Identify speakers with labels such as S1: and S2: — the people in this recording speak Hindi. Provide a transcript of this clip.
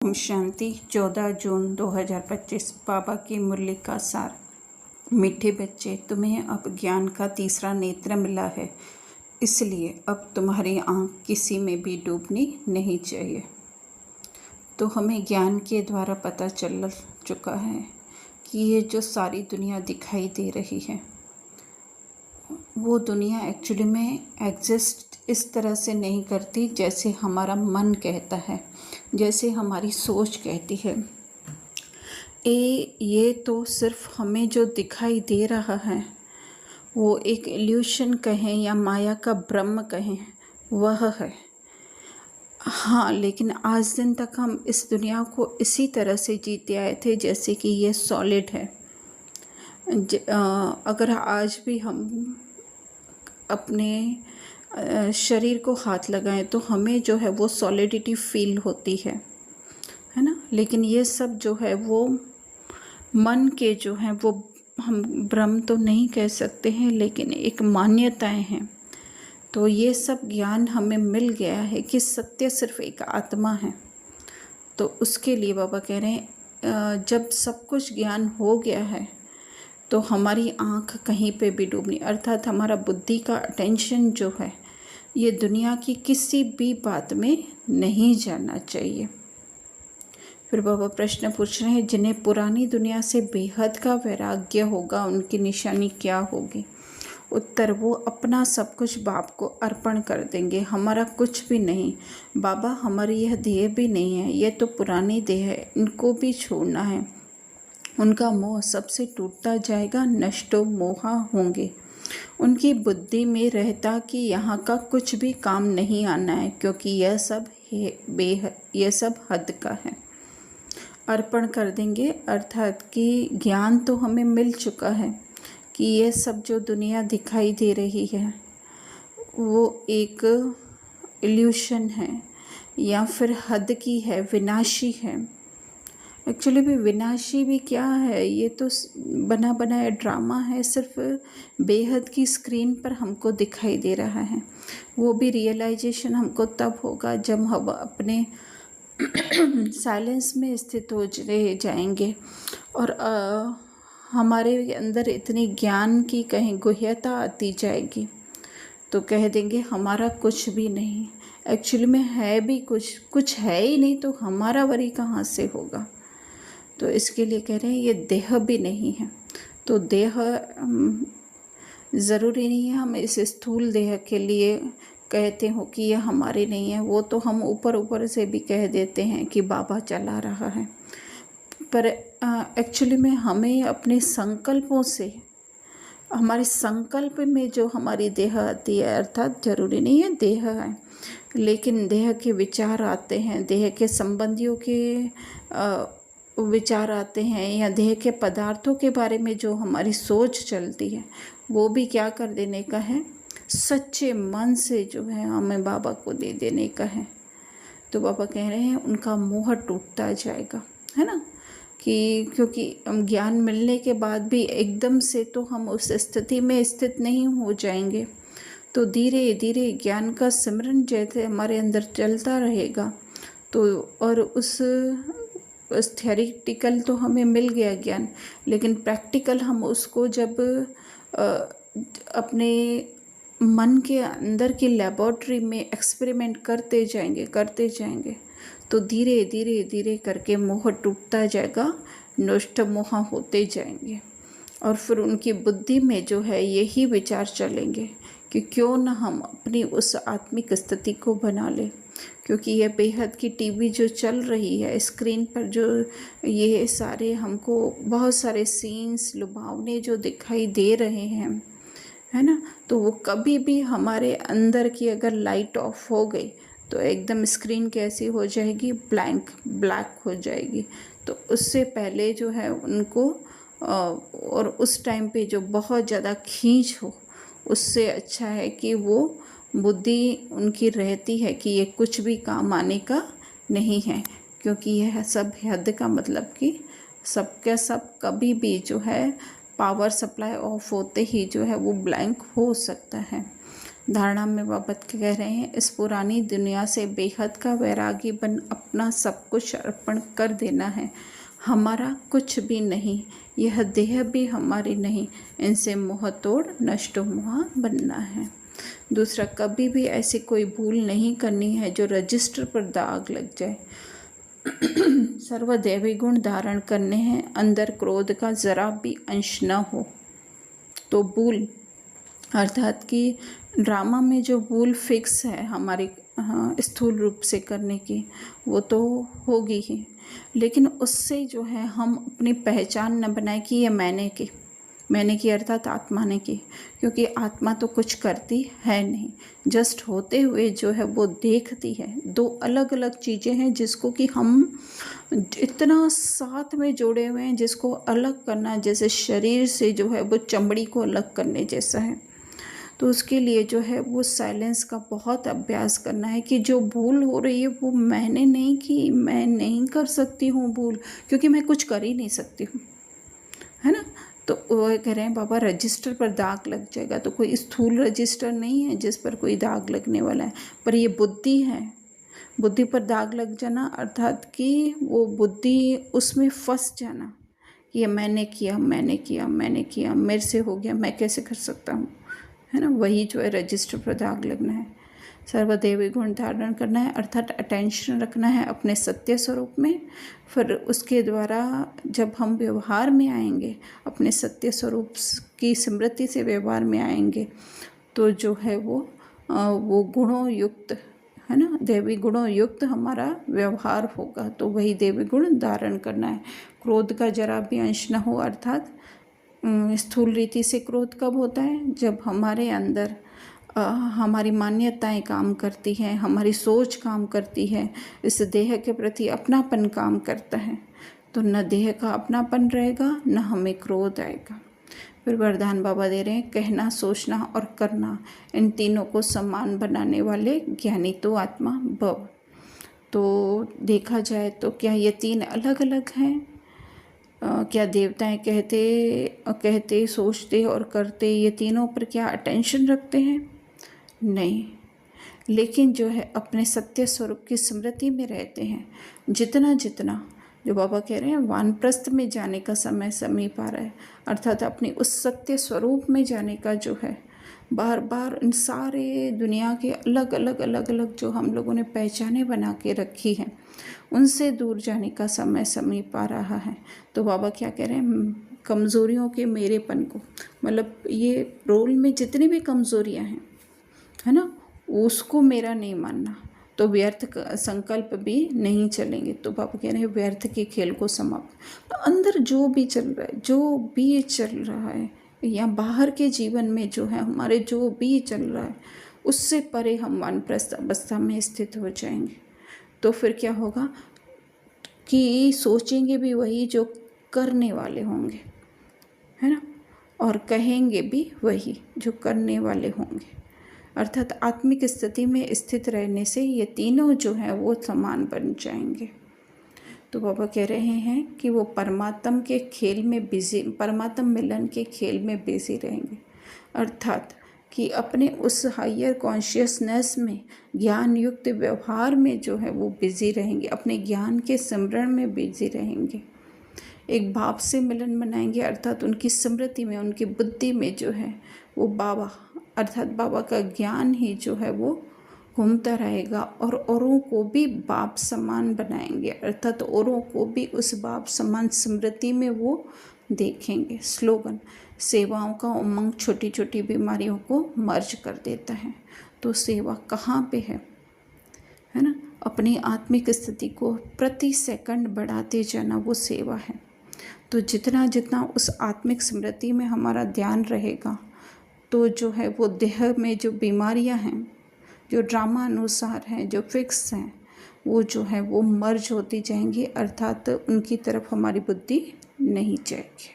S1: ओम शांति। 14 जून 2025। बाबा की मुरली का सार। मीठे बच्चे, तुम्हें अब ज्ञान का तीसरा नेत्र मिला है, इसलिए अब तुम्हारी आँख किसी में भी डूबनी नहीं चाहिए। तो हमें ज्ञान के द्वारा पता चल चुका है कि ये जो सारी दुनिया दिखाई दे रही है, वो दुनिया एक्चुअली में एग्जिस्ट इस तरह से नहीं करती जैसे हमारा मन कहता है, जैसे हमारी सोच कहती है। ये तो सिर्फ हमें जो दिखाई दे रहा है वो एक इल्यूशन कहें या माया का ब्रह्म कहें, वह है। हाँ, लेकिन आज दिन तक हम इस दुनिया को इसी तरह से जीते आए थे जैसे कि ये सॉलिड है। अगर आज भी हम अपने शरीर को हाथ लगाएं तो हमें जो है वो सॉलिडिटी फील होती है ना। लेकिन ये सब जो है वो मन के जो हैं वो हम भ्रम तो नहीं कह सकते हैं, लेकिन एक मान्यताएं हैं। तो ये सब ज्ञान हमें मिल गया है कि सत्य सिर्फ एक आत्मा है। तो उसके लिए बाबा कह रहे हैं जब सब कुछ ज्ञान हो गया है तो हमारी आँख कहीं पे भी डूबनी, अर्थात हमारा बुद्धि का अटेंशन जो है ये दुनिया की किसी भी बात में नहीं जाना चाहिए। फिर बाबा प्रश्न पूछ रहे हैं, जिन्हें पुरानी दुनिया से बेहद का वैराग्य होगा उनकी निशानी क्या होगी? उत्तर, वो अपना सब कुछ बाप को अर्पण कर देंगे। हमारा कुछ भी नहीं बाबा, हमारी यह देह भी नहीं है, ये तो पुरानी देह है, इनको भी छोड़ना है। उनका मोह सबसे टूटता जाएगा, नष्टो मोहा होंगे। उनकी बुद्धि में रहता कि यहाँ का कुछ भी काम नहीं आना है, क्योंकि यह सब हद का है। अर्पण कर देंगे, अर्थात कि ज्ञान तो हमें मिल चुका है कि यह सब जो दुनिया दिखाई दे रही है वो एक इल्यूशन है या फिर हद की है, विनाशी है। एक्चुअली भी विनाशी भी क्या है, ये तो बना बनाया ड्रामा है, सिर्फ बेहद की स्क्रीन पर हमको दिखाई दे रहा है। वो भी रियलाइजेशन हमको तब होगा जब हम अपने साइलेंस में स्थित हो जाएंगे और हमारे अंदर इतनी ज्ञान की कहीं गुह्यता आती जाएगी तो कह देंगे हमारा कुछ भी नहीं। एक्चुअली में है भी कुछ है ही नहीं, तो हमारा वरी कहाँ से होगा? तो इसके लिए कह रहे हैं ये देह भी नहीं है। तो देह ज़रूरी नहीं है हम इस स्थूल देह के लिए कहते हो कि यह हमारे नहीं है, वो तो हम ऊपर ऊपर से भी कह देते हैं कि बाबा चला रहा है। पर एक्चुअली में हमें अपने संकल्पों से, हमारे संकल्प में जो हमारी देह आती है, अर्थात जरूरी नहीं है देह है, लेकिन देह के विचार आते हैं, देह के संबंधियों के विचार आते हैं, या देह के पदार्थों के बारे में जो हमारी सोच चलती है, वो भी क्या कर देने का है? सच्चे मन से जो है हमें बाबा को दे देने का है। तो बाबा कह रहे हैं उनका मोह टूटता जाएगा, है ना। कि क्योंकि ज्ञान मिलने के बाद भी एकदम से तो हम उस स्थिति में स्थित नहीं हो जाएंगे। तो धीरे धीरे ज्ञान का सिमरन जैसे हमारे अंदर चलता रहेगा, तो और उस थ्योरेटिकल तो हमें मिल गया ज्ञान, लेकिन प्रैक्टिकल हम उसको जब अपने मन के अंदर की लेबोरेटरी में एक्सपेरिमेंट करते जाएंगे तो धीरे धीरे धीरे करके मोह टूटता जाएगा, नष्ट मोह होते जाएंगे। और फिर उनकी बुद्धि में जो है यही विचार चलेंगे कि क्यों न हम अपनी उस आत्मिक स्थिति को बना लें, क्योंकि यह बेहद की टीवी जो चल रही है, स्क्रीन पर जो ये सारे हमको बहुत सारे सीन्स लुभावने जो दिखाई दे रहे हैं, है ना, तो वो कभी भी हमारे अंदर की अगर लाइट ऑफ हो गई तो एकदम स्क्रीन कैसी हो जाएगी? ब्लैक हो जाएगी। तो उससे पहले जो है उनको और उस टाइम पे जो बहुत ज़्यादा खींच हो, उससे अच्छा है कि वो बुद्धि उनकी रहती है कि ये कुछ भी काम आने का नहीं है, क्योंकि यह सब हद का मतलब कि सबके सब कभी भी जो है पावर सप्लाई ऑफ होते ही जो है वो ब्लैंक हो सकता है। धारणा में बाबा कह रहे हैं, इस पुरानी दुनिया से बेहद का वैरागी बन अपना सब कुछ अर्पण कर देना है। हमारा कुछ भी नहीं, यह देह भी हमारी नहीं, इनसे मोह तोड़ नष्ट मोह बनना है। दूसरा, कभी भी ऐसी कोई भूल नहीं करनी है जो रजिस्टर पर दाग लग जाए। सर्वदैवी गुण धारण करने हैं, अंदर क्रोध का जरा भी अंश न हो। तो भूल अर्थात कि ड्रामा में जो भूल फिक्स है हमारे स्थूल रूप से करने की, वो तो होगी ही, लेकिन उससे जो है हम अपनी पहचान न बनाए कि ये मैंने की अर्थात आत्मा ने की, क्योंकि आत्मा तो कुछ करती है नहीं, जस्ट होते हुए जो है वो देखती है। दो अलग अलग चीज़ें हैं जिसको कि हम इतना साथ में जोड़े हुए हैं, जिसको अलग करना जैसे शरीर से जो है वो चमड़ी को अलग करने जैसा है। तो उसके लिए जो है वो साइलेंस का बहुत अभ्यास करना है कि जो भूल हो रही है वो मैंने नहीं की, मैं नहीं कर सकती हूँ भूल, क्योंकि मैं कुछ कर ही नहीं सकती हूँ, है ना। तो वो कह रहे हैं बाबा रजिस्टर पर दाग लग जाएगा, तो कोई स्थूल रजिस्टर नहीं है जिस पर कोई दाग लगने वाला है, पर ये बुद्धि है। बुद्धि पर दाग लग जाना अर्थात कि वो बुद्धि उसमें फंस जाना, ये मैंने किया, मेरे से हो गया, मैं कैसे कर सकता हूँ, है ना। वही जो है रजिस्टर पर दाग लगना है। सर्वदैवी गुण धारण करना है अर्थात अटेंशन रखना है अपने सत्य स्वरूप में। फिर उसके द्वारा जब हम व्यवहार में आएंगे, अपने सत्य स्वरूप की स्मृति से व्यवहार में आएंगे, तो जो है वो गुणों युक्त, है ना, देवी गुणों युक्त हमारा व्यवहार होगा। तो वही देवी गुण धारण करना है। क्रोध का जरा भी अंश न हो, अर्थात स्थूल रीति से क्रोध कब होता है, जब हमारे अंदर हमारी मान्यताएं काम करती हैं, हमारी सोच काम करती है, इस देह के प्रति अपनापन काम करता है, तो न देह का अपनापन रहेगा, न हमें क्रोध आएगा। फिर वरदान बाबा दे रहे हैं, कहना, सोचना और करना, इन तीनों को समान बनाने वाले ज्ञानी तो आत्मा भव। तो देखा जाए तो क्या ये तीन अलग अलग हैं? क्या देवताएं कहते सोचते और करते ये तीनों पर क्या अटेंशन रखते हैं? नहीं, लेकिन जो है अपने सत्य स्वरूप की स्मृति में रहते हैं। जितना जितना जो बाबा कह रहे हैं वानप्रस्थ में जाने का समय समीप आ रहा है, अर्थात अपनी उस सत्य स्वरूप में जाने का जो है बार बार इन सारे दुनिया के अलग अलग जो हम लोगों ने पहचाने बना के रखी हैं, उनसे दूर जाने का समय समीप आ रहा है। तो बाबा क्या कह रहे हैं, कमज़ोरियों के मेरेपन को, मतलब ये रोल में जितनी भी कमज़ोरियां हैं, है ना, उसको मेरा नहीं मानना, तो व्यर्थ संकल्प भी नहीं चलेंगे। तो बाबा कह रहे हैं व्यर्थ के खेल को समाप्त। तो अंदर जो भी चल रहा है या बाहर के जीवन में जो है हमारे जो भी चल रहा है, उससे परे हम वानप्रस्थ अवस्था में स्थित हो जाएंगे। तो फिर क्या होगा कि सोचेंगे भी वही जो करने वाले होंगे, है ना, और कहेंगे भी वही जो करने वाले होंगे। अर्थात आत्मिक स्थिति में स्थित रहने से ये तीनों जो हैं वो समान बन जाएंगे। तो बाबा कह रहे हैं कि वो परमात्म मिलन के खेल में बिजी रहेंगे, अर्थात कि अपने उस हायर कॉन्शियसनेस में ज्ञान युक्त व्यवहार में जो है वो बिजी रहेंगे, अपने ज्ञान के सिमरण में बिजी रहेंगे। एक बाप से मिलन मनाएंगे, अर्थात उनकी स्मृति में, उनकी बुद्धि में जो है वो बाबा अर्थात बाबा का ज्ञान ही जो है वो घूमता रहेगा, और औरों को भी बाप समान बनाएंगे, अर्थात औरों को भी उस बाप समान स्मृति में वो देखेंगे। स्लोगन, सेवाओं का उमंग छोटी छोटी बीमारियों को मर्ज कर देता है। तो सेवा कहाँ पे है ना, अपनी आत्मिक स्थिति को प्रति सेकंड बढ़ाते जाना, वो सेवा है। तो जितना जितना उस आत्मिक स्मृति में हमारा ध्यान रहेगा, तो जो है वो देह में जो बीमारियां हैं, जो ड्रामा अनुसार हैं, जो फिक्स हैं, वो जो है वो मर्ज होती जाएंगी, अर्थात उनकी तरफ हमारी बुद्धि नहीं जाएगी।